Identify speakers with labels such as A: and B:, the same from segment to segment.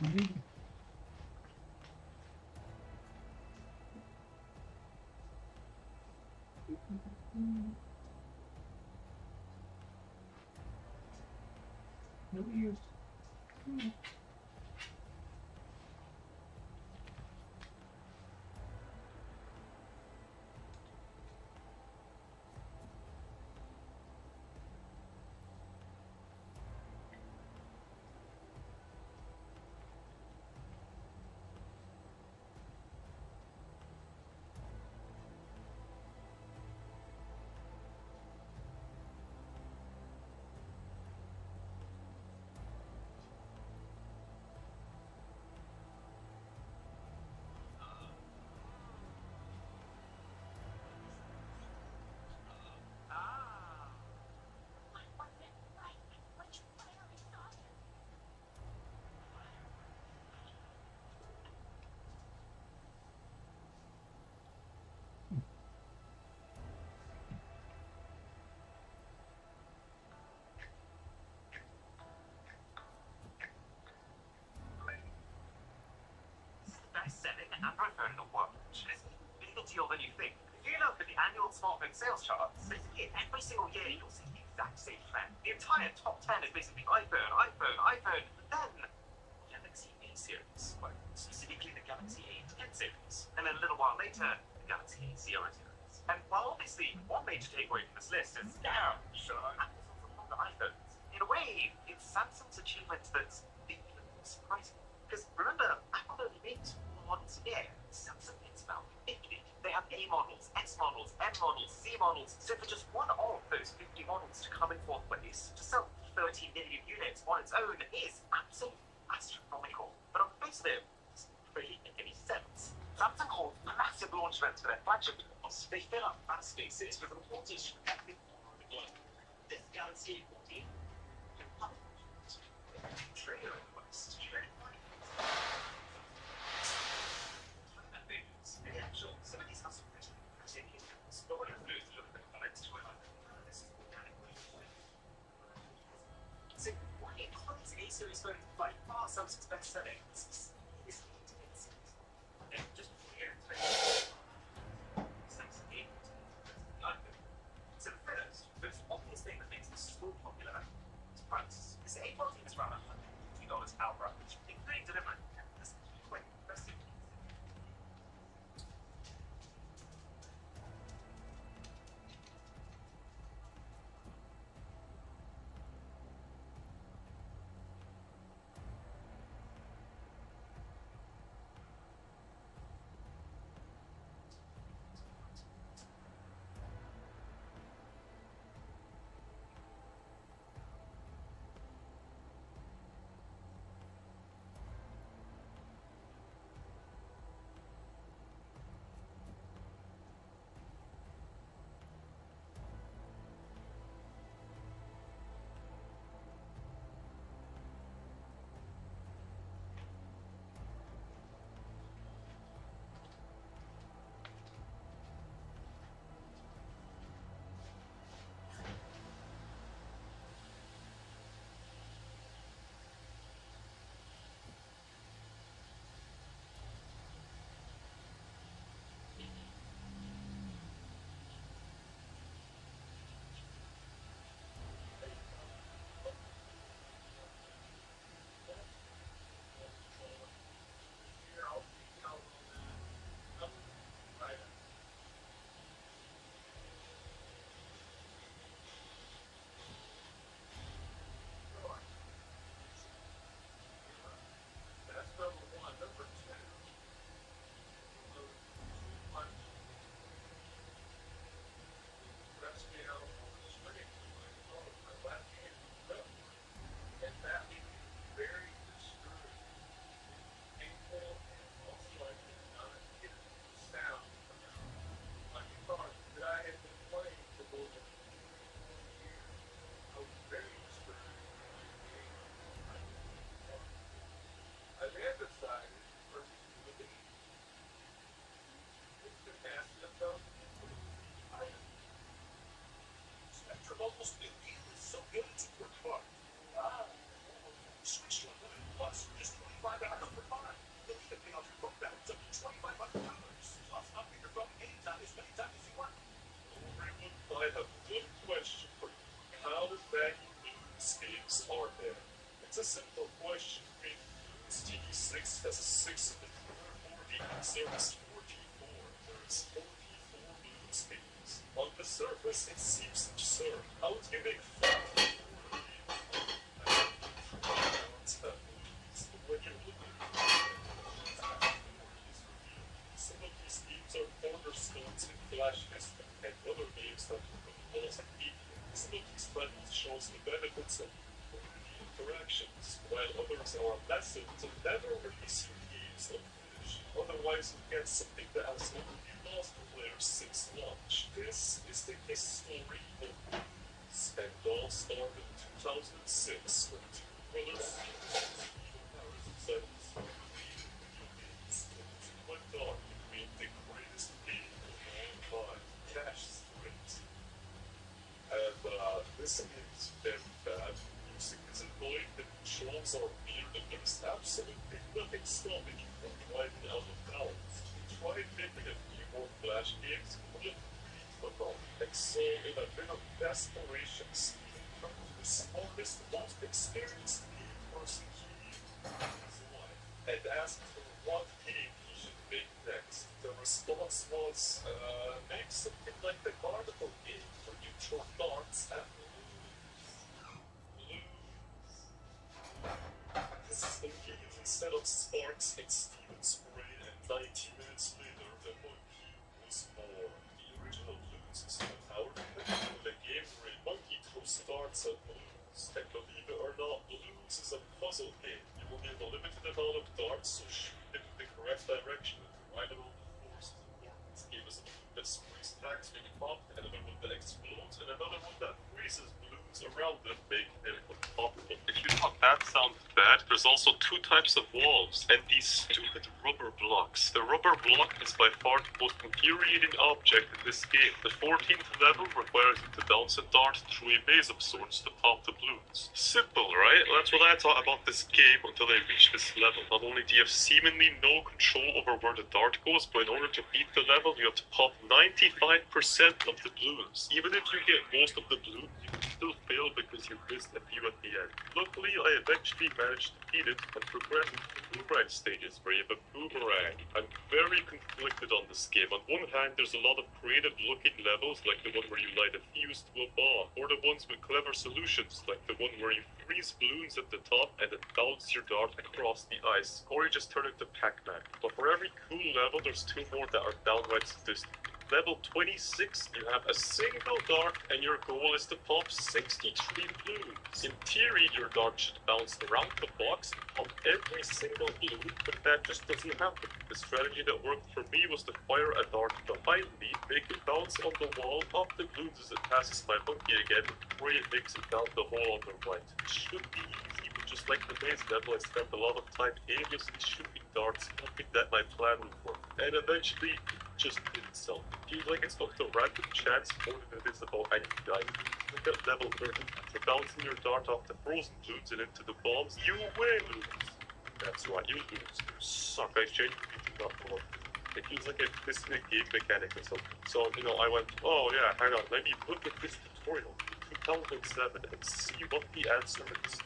A: Mhm. No use.
B: Best-selling Android phone in the world, which is a bigger deal than you think. If you look at the annual smartphone sales charts, basically every single year you'll see the exact same trend. The entire top 10 is basically iPhone, iPhone, iPhone, but then Galaxy A series, quite specifically the Galaxy A10 series, and then a little while later, the Galaxy A series. And while obviously one major takeaway from this list is, damn, sure, Apple's on the iPhones. In a way, it's Samsung's achievement that's surprising. Because remember, Apple only makes models a year. Samsung makes about 50. They have A models, S models, M models, C models. So for just one of those 50 models to come in fourth place, to sell 30 million units on its own is absolutely astronomical. But on the face of it, it doesn't really make any sense. Samsung holds massive launch events for their flagship models. They fill up fast spaces with reporters from every corner of the globe. This Galaxy A14, trailer request. Some of these have some pretty particular things, but when I flew to look at the comments to it, this is organically. So, why is A series phones by far Samsung's best selling? This is and just before we get into it, Samsung A14 iPhone. So the first, most obvious thing that makes this so popular is price. This A14 is around $150 outright, including delivery. That's quite impressive. you make fun when you're looking some of these games are cornerstones in Flash Vista and other games that will also be. Some of these levels shows the benefits of interactions, while others are lessons and never really see games unfinished. Otherwise, you get something that has only lost players since launch. This is the history of movies, and all started in 2006 when two brothers went on to create the greatest game of all time, Cash Sprint. And this is very bad. Music is annoying, the controls are weird, and there's absolutely nothing stopping you from driving out of balance. Tried making a few more Flash games, but it really took off. And so, in a bit of desperation, Steve turned to the smartest, most experienced game person he knew in his life, and asked for what game he should make next. The response was, make something like the Carnival game, where you throw darts at this is the key. Instead of sparks, it's Steven's brain, and 90 minutes later, the monkey was born. The original Blues is a power the game where a monkey throws darts at balloons. And believe it or not, Blues is a puzzle game. You will give a limited amount of darts, so shoot them in the correct direction with the right amount of force is important. This game is a balloon that sprays tags when you pop, and another one that explodes, and another one that freezes balloons around them, making them unpoppable. If you thought that sounds bad, there's also two types of walls, and these stupid rubber blocks. The rubber block is by far the most infuriating object in this game. The 14th level requires you to bounce a dart through a maze of sorts to pop the balloons. Simple, right? That's what I thought about this game until I reached this level. Not only do you have seemingly no control over where the dart goes, but in order to beat the level, you have to pop 95% of the balloons. Even if you get most of the balloons, you can still fail because you missed a few at the end. Luckily, I eventually managed to beat it and progress into the boomerang stages where you have a boomerang. I'm very conflicted on this game. On one hand, there's a lot of creative looking levels, like the one where you light a fuse to a bomb, or the ones with clever solutions, like the one where you freeze balloons at the top and then bounce your dart across the ice, or you just turn into Pac-Man. But for every cool level, there's two more that are downright sadistic. Level 26, you have a single dart and your goal is to pop 63 balloons. In theory, your dart should bounce around the box and pop every single balloon, but that just doesn't happen. The strategy that worked for me was to fire a dart behind me, make it bounce on the wall, pop the balloons as it passes my monkey again, before it makes it down the hole on the right. It should be easy, but just like the maze level, I spent a lot of time aimlessly shooting darts, hoping that my plan would work. And eventually, just didn't sell. Feels like it's up to random chance more than it is about any guide. Look at level 30. You're bouncing your dart off the frozen balloons and into the bombs. You will lose. That's right, you lose. You suck. I genuinely do not know. It feels like a missing a game mechanic or something. So, I went, oh yeah, hang on, let me look at this tutorial in 2007 and see what the answer is.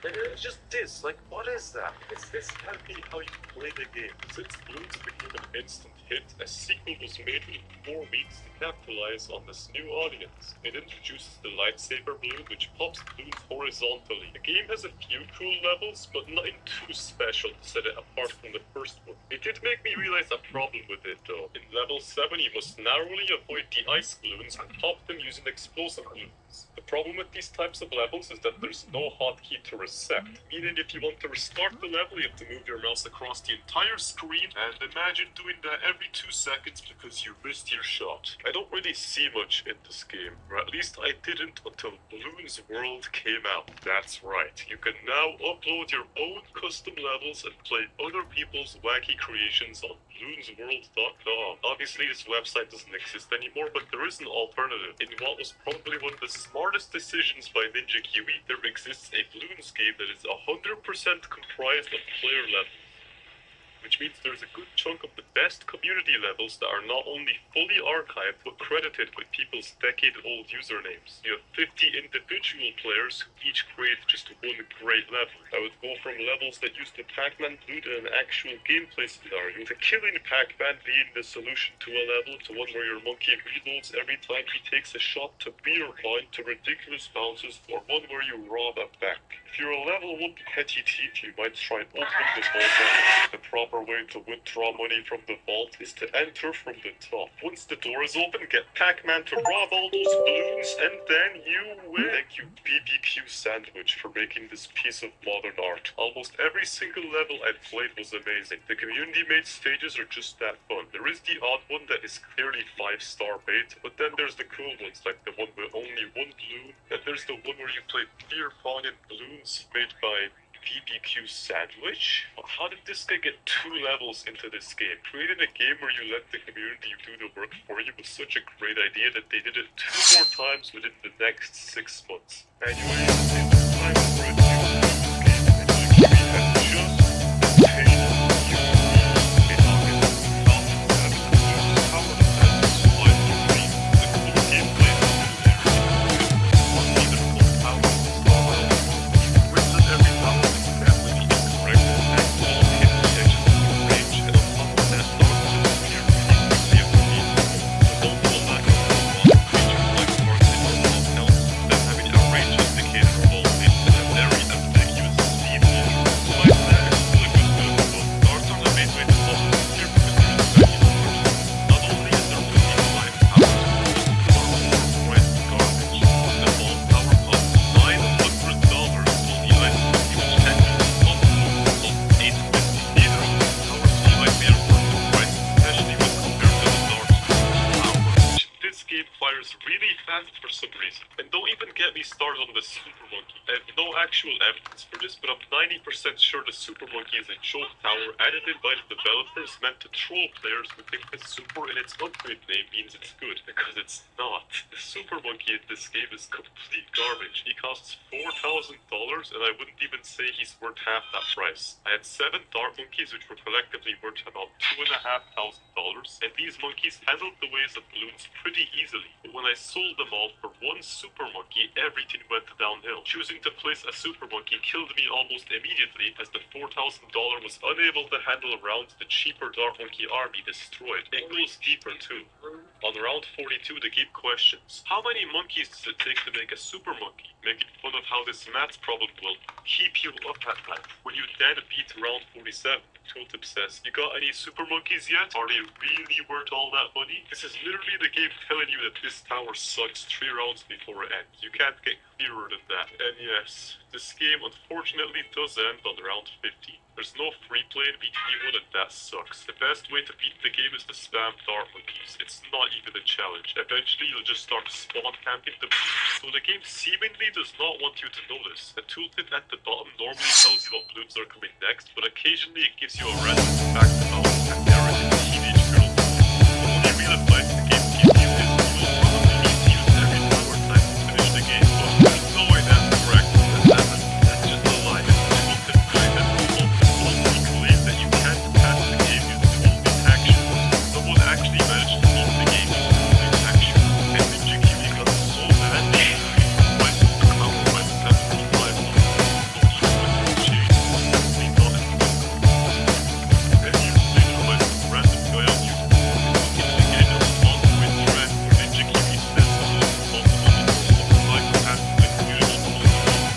B: And it's just this, like, what is that? This can't be how you play the game. Since Bloons became an instant hit, a sequel was made with 4 weeks to capitalize on this new audience. It introduces the lightsaber balloon, which pops balloons horizontally. The game has a few cool levels, but nothing too special to set it apart from the first one. It did make me realize a problem with it, though. In level 7, you must narrowly avoid the ice balloons and pop them using explosive balloons. The problem with these types of levels is that there's no hotkey to reset, meaning if you want to restart the level, you have to move your mouse across the entire screen, and imagine doing that every 2 seconds because you missed your shot. I don't really see much in this game, or at least I didn't until Bloons World came out. That's right, you can now upload your own custom levels and play other people's wacky creations on bloonsworld.com. Obviously, this website doesn't exist anymore, but there is an alternative. In what was probably one of the smartest decisions by Ninja Kiwi, there exists a Bloons game that is 100% comprised of player levels.
C: which means there's a good chunk of the best community levels that are not only fully archived, but credited with people's decade-old usernames. You have 50 individual players who each create just one great level. I would go from levels that use the Pac-Man loot in an actual gameplay scenario, to killing Pac-Man being the solution to a level, to one where your monkey reloads every time he takes a shot, to beer pong, to ridiculous bounces, or one where you rob a bank. If you're a level 1 petty thief, you might try and open the vault. The proper way to withdraw money from the vault is to enter from the top. Once the door is open, get Pac-Man to rob all those balloons, and then you win. Thank you, BBQ Sandwich, for making this piece of modern art. Almost every single level I've played was amazing. The community-made stages are just that fun. There is the odd one that is clearly 5-star bait, but then there's the cool ones, like the one with only one balloon, and there's the one where you play beer pong and balloons, made by BBQ Sandwich? How did this guy get 2 levels into this game? Creating a game where you let the community do the work for you was such a great idea that they did it 2 more times within the next 6 months. Anyway, it's time for a new game, and we have just attained you. In August 2007, the power set supplied to me the cool gameplay either called power style or every time with the incorrect attack ball hit the edge of the range, and on top of that, dark disappear really quickly of the field. There's also a lack of water features like targeted or pop health, then having a range indicator of all hits and a very ambiguous speed meter. Despite that, it's still a good build, but darts are the main way to solve this here because there is many others. Not only is there really flying powers, but most of them are overpriced garbage. The ball power costs $900, while the ice this game fires really fast for some reason. And don't even get me started on the Super Monkey. I have no actual evidence for this, but I'm 90% sure the Super Monkey is a joke tower added in by the developers meant to troll players who think that Super in its upgrade name means it's good, because it's not. The Super Monkey in this game is complete garbage. He costs $4,000, and I wouldn't even say he's worth half that price. I had 7 Dart Monkeys, which were collectively worth about $2,500, and these monkeys handled the waves of balloons pretty easily. But when I sold them all for 1 Super Monkey, everything went downhill. Choosing to place a Super Monkey killed me almost immediately, as the $4,000 was unable to handle rounds the cheaper Dart Monkey army destroyed. It goes deeper too. On round 42, the game questions, how many monkeys does it take to make a Super Monkey? Making fun of how this math problem will keep you up at night. When you then beat round 47, Tooltip says, you got any Super Monkeys yet? Are they really worth all that money? This is literally the game telling you that this tower sucks 3 rounds before it ends. You can't get clearer than that. And yes, this game unfortunately does end on round 15. There's no free play to beat anyone, and that sucks. The best way to beat the game is to spam Dart Monkeys. It's not even a challenge. Eventually you'll just start spawn camping the balloons. So the game seemingly does not want you to know this. The tooltip at the bottom normally tells you what balloons are coming next, but occasionally it gives you a random fact about a parent and teenage girl. The only real advice the game gives you is you will probably need to use every power type to finish the game, but there's no way that's correct. That's just a lie. The tooltip guide that falsely claims that you can't pass the game using only actions. Someone actually managed to beat the game using action, and Ninja Kiwi got so mad that he wiped the power by 75 months. So even with his chain, definitely not as good. And years later, when some random guy on YouTube is looking to get a on-point thread where Ninja Kiwi says the most responsible people of psychopaths in the community told me,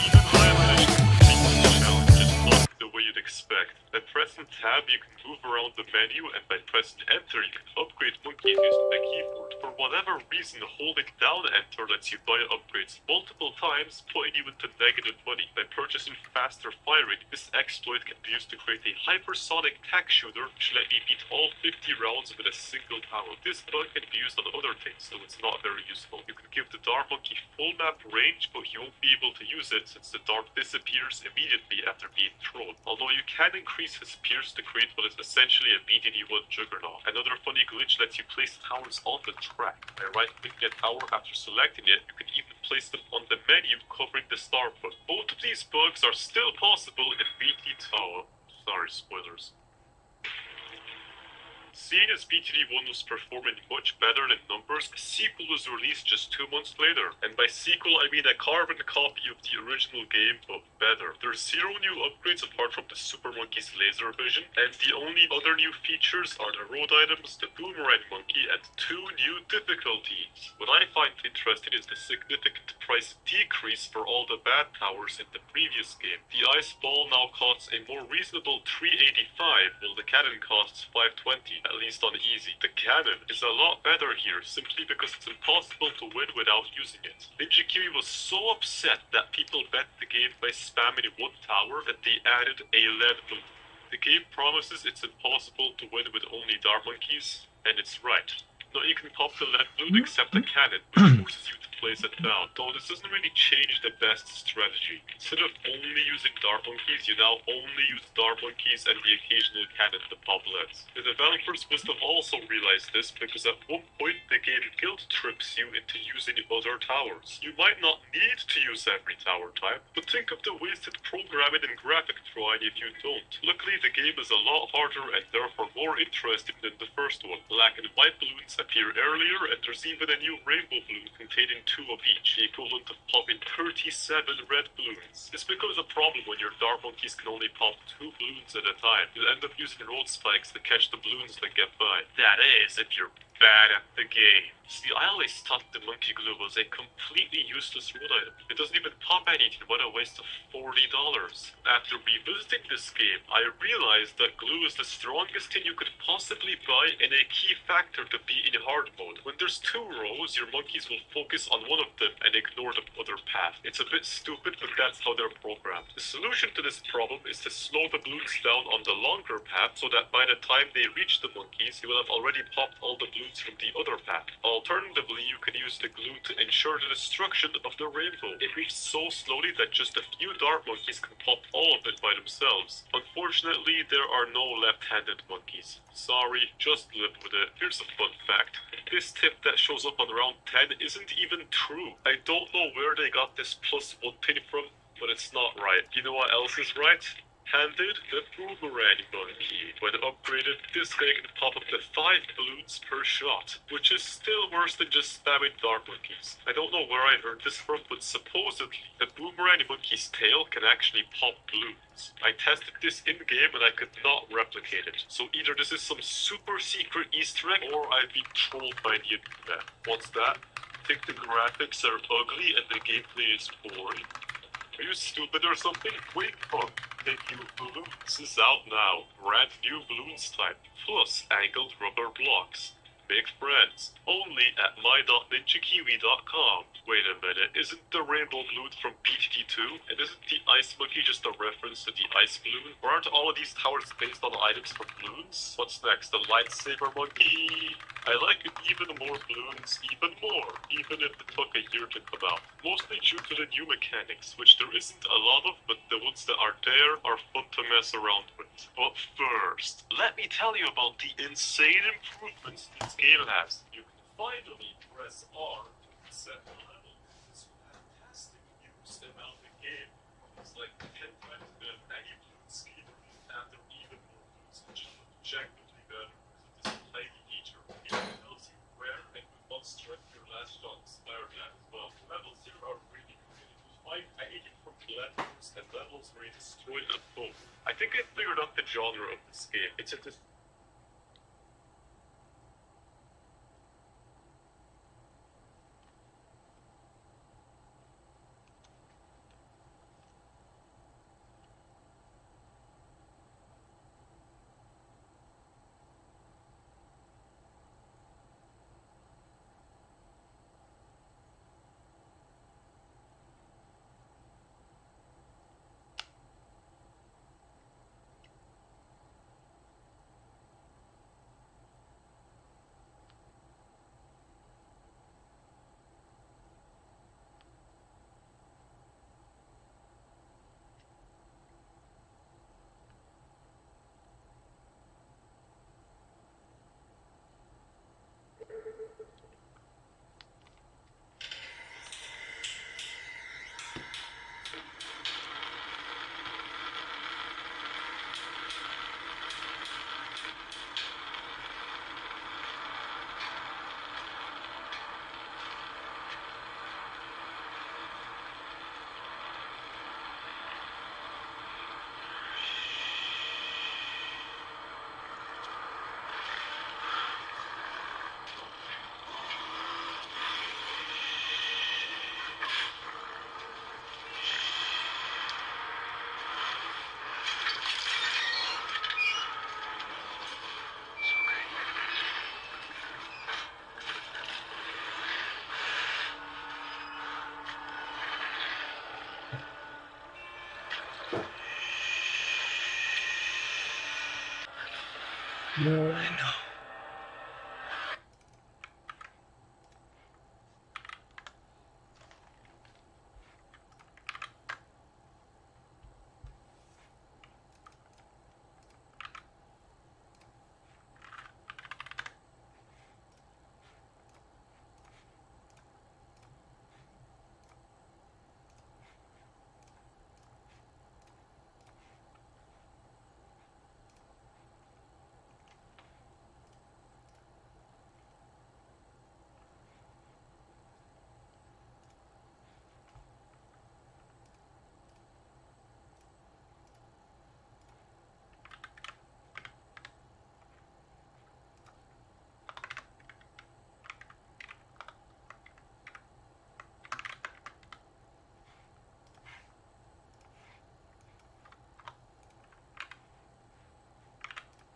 C: even I managed to complete this challenge, just not the way you'd expect. By pressing tab, you can move around the menu, and by pressing enter, you can upgrade monkeys using the keyboard. For whatever reason, holding down enter lets you buy upgrades multiple times, putting you into negative money. By purchasing faster firing, this exploit can be used to create a hypersonic tack shooter, which let me beat all 50 rounds with a single power. This bug can be used on other things, so it's not very useful. You can give the Dart Monkey full map range, but you won't be able to use it since the dart disappears immediately after being thrown. Although you can increase his pierce to create what is essentially a BDD-1 juggernaut. Another funny glitch lets you place towers on the track. By right-clicking a tower after selecting it, you can even place them on the menu covering the star point. Both of these bugs are still possible in BT Tower. Sorry, spoilers. Seeing as BTD1 was performing much better in numbers, a sequel was released just 2 months later. And by sequel, I mean a carbon copy of the original game, but better. There's 0 new upgrades apart from the Super Monkey's laser vision, and the only other new features are the road items, the boomerang monkey, and 2 new difficulties. What I find interesting is the significant price decrease for all the bad towers in the previous game. The ice ball now costs a more reasonable $3.85, while the cannon costs $5.20, at least on easy. The cannon is a lot better here, simply because it's impossible to win without using it. Ninja Kiwi was so upset that people bet the game by spamming one tower that they added a lead balloon. The game promises it's impossible to win with only dart monkeys, and it's right. Now you can pop the lead balloon except the cannon, which forces you to place it down, though this doesn't really change the best strategy. Instead of only using dart monkeys, you now only use dart monkeys and the occasional cannon to pop leads. The developers must have also realized this, because at one point the game guilt trips you into using other towers. You might not need to use every tower type, but think of the wasted programming and graphic drawing if you don't. Luckily the game is a lot harder and therefore more interesting than the first one. Black and white balloons appear earlier, and there's even a new rainbow balloon containing 2 of each, the equivalent of popping 37 red balloons. This becomes a problem when your dart monkeys can only pop 2 balloons at a time. You'll end up using road spikes to catch the balloons that get by. That is, if you're bad at the game. See, I always thought the monkey glue was a completely useless road item. It doesn't even pop anything. What a waste of $40. After revisiting this game, I realized that glue is the strongest thing you could possibly buy and a key factor to be in hard mode. When there's 2 rows, your monkeys will focus on one of them and ignore the other path. It's a bit stupid, but that's how they're programmed. The solution to this problem is to slow the balloons down on the longer path, so that by the time they reach the monkeys, you will have already popped all the balloons from the other path. Alternatively, you can use the glue to ensure the destruction of the rainbow. It reaches so slowly that just a few dart monkeys can pop all of it by themselves. Unfortunately, there are no left-handed monkeys. Sorry, just live with it. Here's a fun fact. This tip that shows up on round 10 isn't even true. I don't know where they got this +1 pin from, but it's not right. You know what else is right? Handed the boomerang monkey. When upgraded, this guy can pop up to 5 balloons per shot, which is still worse than just spamming dart monkeys. I don't know where I heard this from, but supposedly, the boomerang monkey's tail can actually pop balloons. I tested this in-game and I could not replicate it. So either this is some super secret Easter egg, or I've been trolled by the internet. What's that? Think the graphics are ugly and the gameplay is boring? Are you stupid or something? Wake up! Thank you, Balloons is out now. Brand new Balloons type, plus angled rubber blocks. Make friends, only at my.ninjakiwi.com. Wait a minute, isn't the rainbow balloon from BTD2? And isn't the ice monkey just a reference to the ice balloon? Or aren't all of these towers based on items from balloons? What's next, the lightsaber monkey? I like it even more balloons, even more, even if it took a year to come out. Mostly due to the new mechanics, which there isn't a lot of, but the ones that are there are fun to mess around with. But first, let me tell you about the insane improvements this game has. You can finally press R to reset the level. It's fantastic news about the game. It's like 10 times the any balloon scheme, and they're even more balloons, which is objectively better because of this tiny feature. It tells you where and with what strength your last shot inspired at as well. Levels here are really good. It was fine. I hate it from platforms and levels where you destroy the boat. I think I figured out the genre of this game. It's a
A: No.
D: I know.